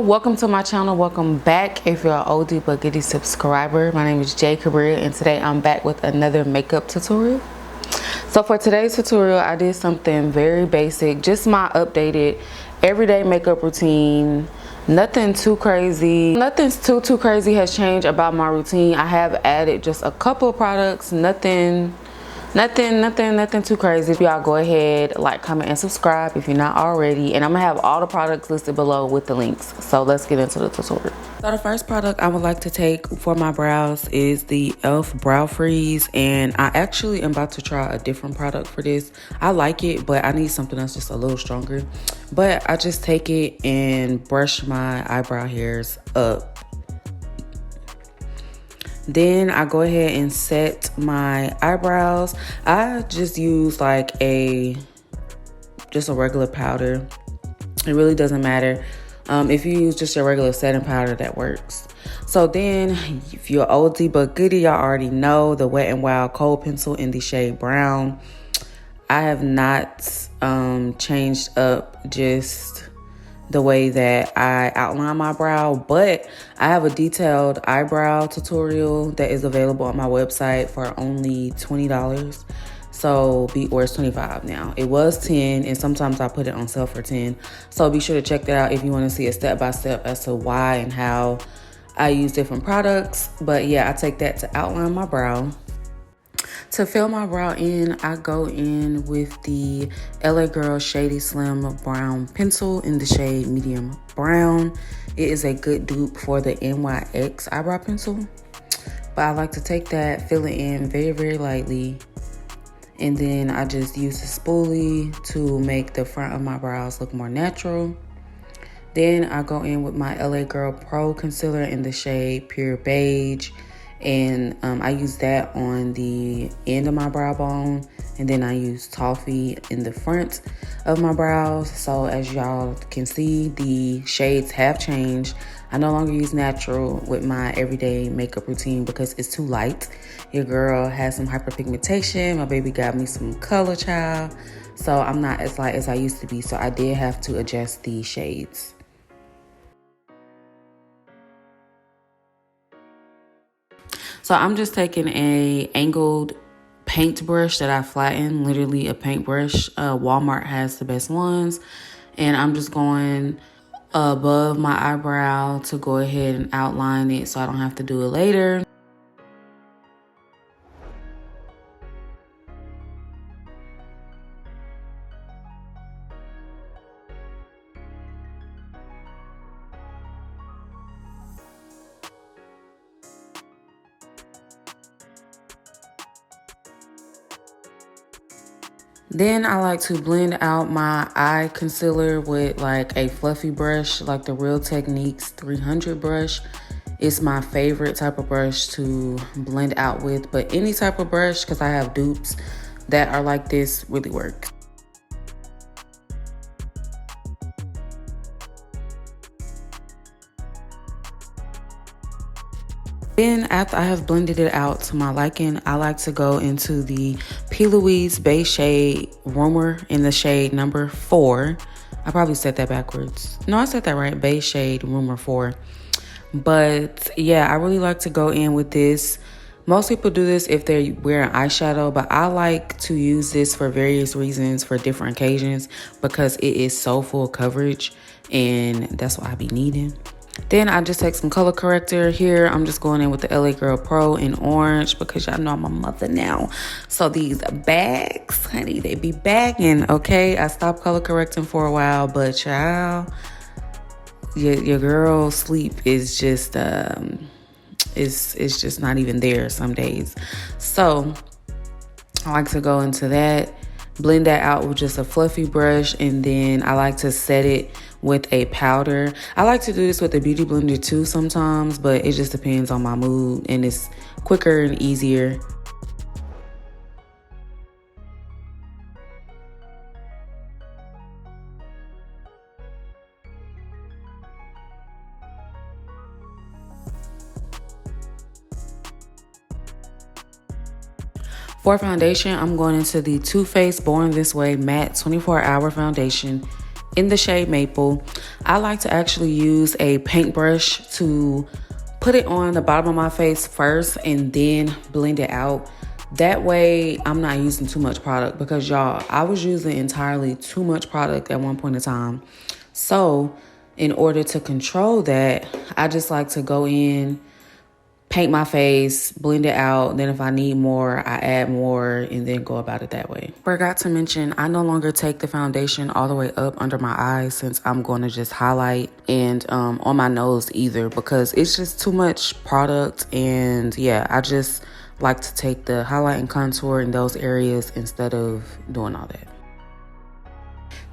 welcome to my channel. Welcome back if you're an oldie but goodie subscriber. My name is Jay Career and today I'm back with another makeup tutorial. So for today's tutorial, I did something very basic, just my updated everyday makeup routine. Nothing too crazy. Nothing too crazy has changed about my routine. I have added just a couple of products, nothing too crazy. Y'all go ahead, like, comment, and subscribe if you're not already, and I'm gonna have all the products listed below with the links. So let's get into the tutorial. So the first product I would like to take for my brows is the e.l.f. Brow Freeze, and I actually am about to try a different product for this. I like it, but I need something that's just a little stronger. But I just take it and brush my eyebrow hairs up. Then I go ahead and set my eyebrows. I just use like just a regular powder. It really doesn't matter. If you use just your regular setting powder, that works. So then, if you're oldie but goodie, y'all already know the Wet n Wild Kohl Pencil in the shade brown. I have not changed up just the way that I outline my brow, but I have a detailed eyebrow tutorial that is available on my website for only $20. Or it's 25 now. It was 10, and sometimes I put it on sale for 10. So be sure to check that out if you want to see a step-by-step as to why and how I use different products. But yeah, I take that to outline my brow. To fill my brow in, I go in with the LA Girl Shady Slim Brown Pencil in the shade Medium Brown. It is a good dupe for the NYX eyebrow pencil. But I like to take that, fill it in very, very lightly. And then I just use the spoolie to make the front of my brows look more natural. Then I go in with my LA Girl Pro Concealer in the shade Pure Beige. And I use that on the end of my brow bone, and then I use toffee in the front of my brows. So as y'all can see, the shades have changed. I no longer use natural with my everyday makeup routine because it's too light. Your girl has some hyperpigmentation. My baby got me some color, child. So I'm not as light as I used to be. So I did have to adjust the shades. So I'm just taking a angled paintbrush that I flatten, literally a paintbrush. Walmart has the best ones. And I'm just going above my eyebrow to go ahead and outline it so I don't have to do it later. Then I like to blend out my eye concealer with like a fluffy brush, like the Real Techniques 300 brush. It's my favorite type of brush to blend out with, but any type of brush, because I have dupes that are like this, really works. Then after I have blended it out to my liking, I like to go into the P. Louise Base Shade Rumor in the shade number 4. I probably said that backwards. No, I said that right. Base Shade Rumor 4. But yeah, I really like to go in with this. Most people do this if they're wearing eyeshadow, but I like to use this for various reasons, for different occasions, because it is so full coverage, and that's what I be needing. Then I just take some color corrector here. I'm just going in with the LA Girl Pro in orange because y'all know I'm a mother now. So these bags, honey, they be bagging, okay? I stopped color correcting for a while, but child, your girl sleep is just, it's just not even there some days. So I like to go into that, blend that out with just a fluffy brush, and then I like to set it with a powder. I like to do this with a beauty blender too sometimes, but it just depends on my mood, and it's quicker and easier. For foundation, I'm going into the Too Faced Born This Way Matte 24 Hour Foundation in the shade Maple. I like to actually use a paintbrush to put it on the bottom of my face first and then blend it out. That way I'm not using too much product, because y'all, I was using entirely too much product at one point in time. So in order to control that, I just like to go in, paint my face, blend it out. Then if I need more, I add more and then go about it that way. Forgot to mention, I no longer take the foundation all the way up under my eyes, since I'm going to just highlight, and on my nose either, because it's just too much product. And yeah, I just like to take the highlight and contour in those areas instead of doing all that.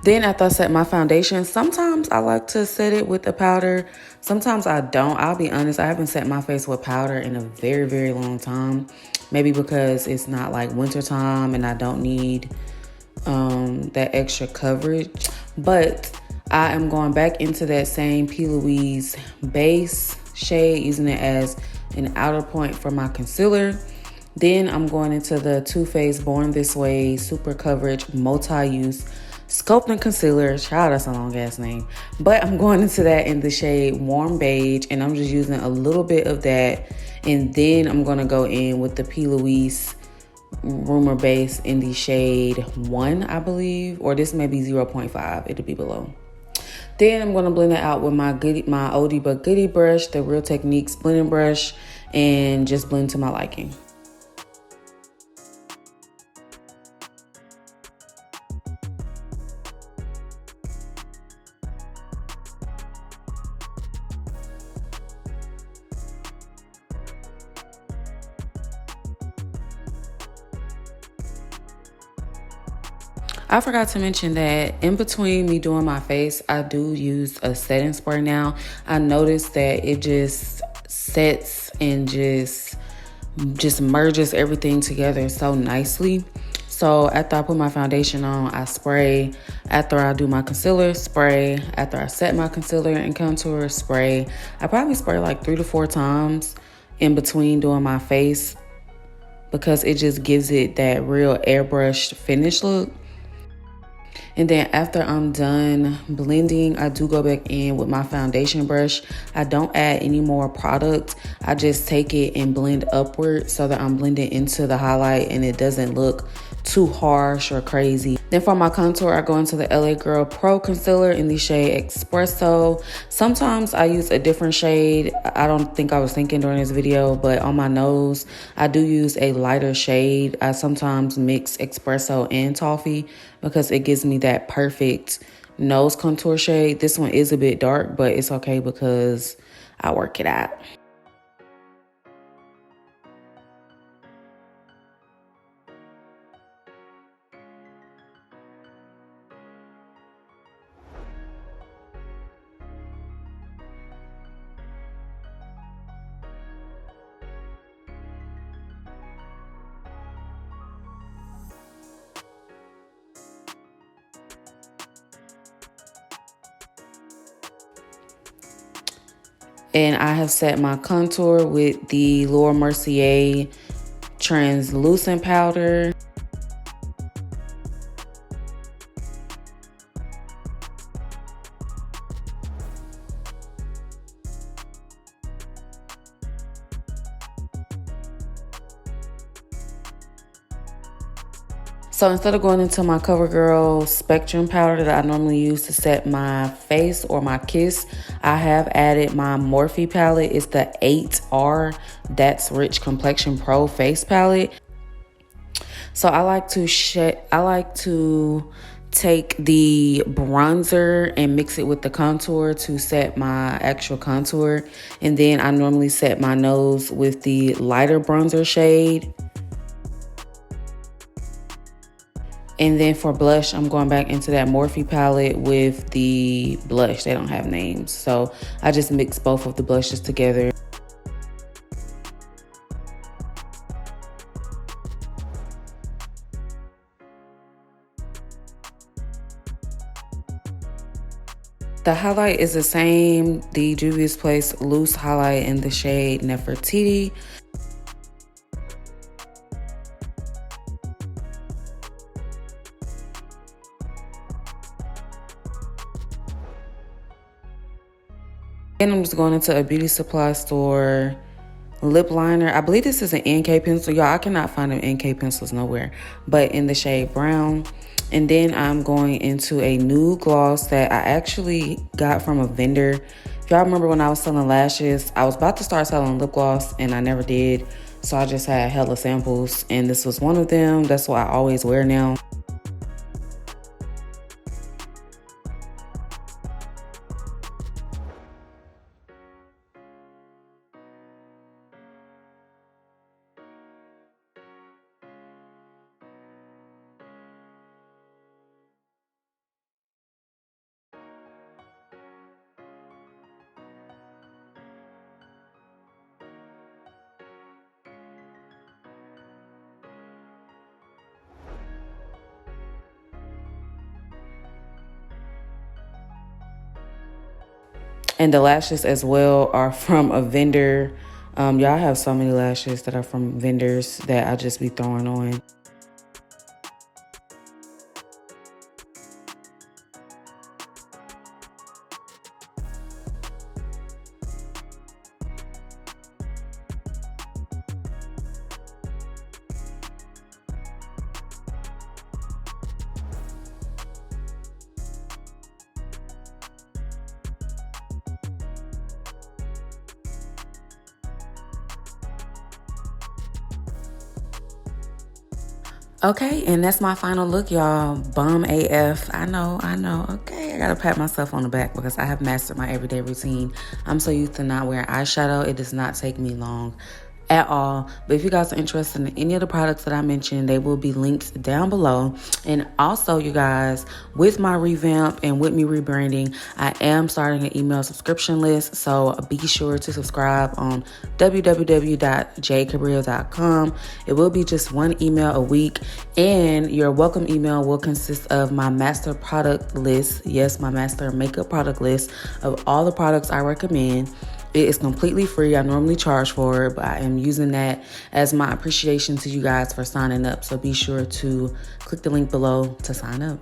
Then after I set my foundation, sometimes I like to set it with a powder. Sometimes I don't. I'll be honest, I haven't set my face with powder in a very, very long time. Maybe because it's not like winter time and I don't need that extra coverage. But I am going back into that same P. Louise base shade, using it as an outer point for my concealer. Then I'm going into the Too Faced Born This Way Super Coverage Multi-Use Sculpting Concealer. Child, that's a long ass name. But I'm going into that in the shade Warm Beige, and I'm just using a little bit of that. And then I'm going to go in with the P. Louise Rumor Base in the shade 1, I believe. Or this may be 0.5. It'll be below. Then I'm going to blend it out with my oldie but goodie brush, the Real Techniques blending brush, and just blend to my liking. I forgot to mention that in between me doing my face, I do use a setting spray now. I noticed that it just sets and just merges everything together so nicely. So after I put my foundation on, I spray. After I do my concealer, spray. After I set my concealer and contour, spray. I probably spray like 3 to 4 times in between doing my face, because it just gives it that real airbrushed finish look. And then after I'm done blending, I do go back in with my foundation brush. I don't add any more product. I just take it and blend upward so that I'm blending into the highlight and it doesn't look too harsh or crazy. Then for my contour, I go into the LA Girl Pro Concealer in the shade Espresso. Sometimes I use a different shade. I don't think I was thinking during this video, but on my nose, I do use a lighter shade. I sometimes mix Espresso and Toffee because it gives me that perfect nose contour shade. This one is a bit dark, but it's okay because I work it out. And I have set my contour with the Laura Mercier translucent powder. So instead of going into my CoverGirl Spectrum powder that I normally use to set my face or my kiss, I have added my Morphe palette. It's the 8R That's Rich Complexion Pro Face Palette. So I like to take the bronzer and mix it with the contour to set my actual contour. And then I normally set my nose with the lighter bronzer shade. And then for blush, I'm going back into that Morphe palette with the blush. They don't have names. So I just mix both of the blushes together. The highlight is the same, the Juvia's Place loose highlight in the shade Nefertiti. Then I'm just going into a beauty supply store. Lip liner. I believe this is an NK pencil. Y'all, I cannot find them NK pencils nowhere, but in the shade brown. And then I'm going into a nude gloss that I actually got from a vendor. If y'all remember when I was selling lashes, I was about to start selling lip gloss and I never did. So I just had hella samples and this was one of them. That's what I always wear now. And the lashes as well are from a vendor. Y'all have so many lashes that are from vendors that I just be throwing on. Okay, and that's my final look, y'all. Bomb AF. I know. Okay, I gotta pat myself on the back because I have mastered my everyday routine. I'm so used to not wearing eyeshadow. It does not take me long at all. But if you guys are interested in any of the products that I mentioned, they will be linked down below. And also, you guys, with my revamp and with me rebranding, I am starting an email subscription list. So be sure to subscribe on www.jcabrillo.com. It will be just one email a week, and your welcome email will consist of my master product list. Yes, my master makeup product list of all the products I recommend. It is completely free. I normally charge for it, but I am using that as my appreciation to you guys for signing up. So be sure to click the link below to sign up.